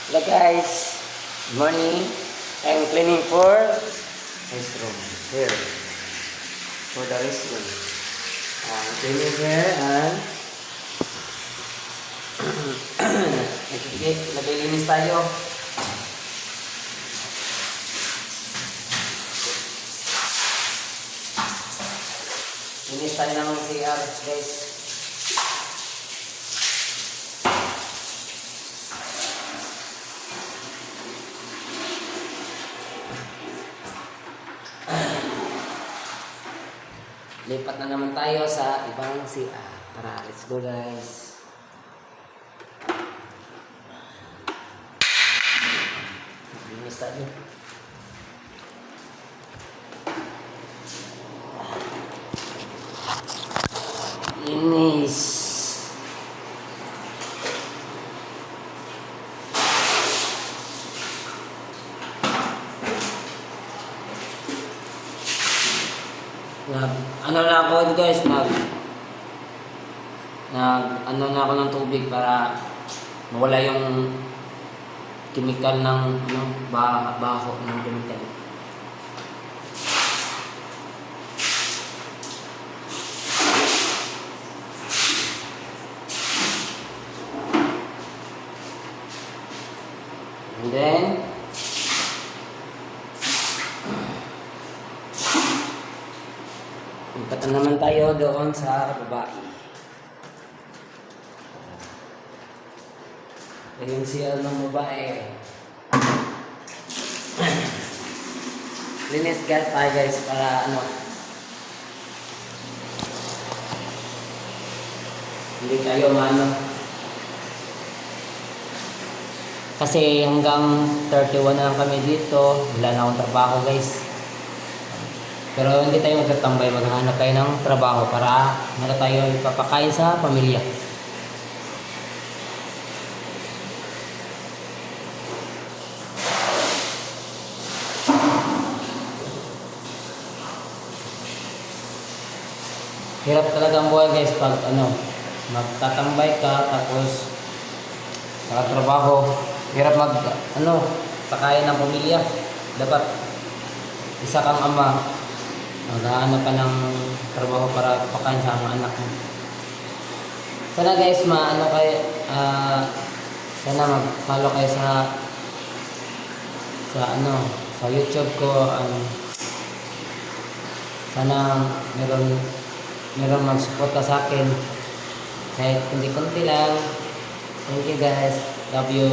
Hello guys, good morning. I'm cleaning for restroom here. For the restroom. I'm cleaning here and naglilinis tayo. Linis tayo ng CR guys. Lipat na naman tayo sa ibang CR. Tara, let's go guys. Linis tayo. Linis. Ano na ako guys, ano na ako ng tubig para mawala yung chemical ng baho ng chemical. And then lipat naman tayo doon sa babae. Ayun siya ng babae. Linis tayo guys para hindi tayo kasi hanggang 31 na lang kami dito, wala na akong trabaho guys. Pero hindi tayo magtatambay, maghahanap tayo ng trabaho para tayo ipapakain sa pamilya. Hirap talaga ang buhay guys pag magtatambay ka tapos trabaho. Hirap pakain ng pamilya. Dapat isa kang ama, maghahanap ka ng trabaho para pakain sa mga anak mo. Sana guys, sana mag-follow kayo sa YouTube ko. Sana meron mag-suporta sa akin. Kahit hindi konti lang. Thank you guys. Love you.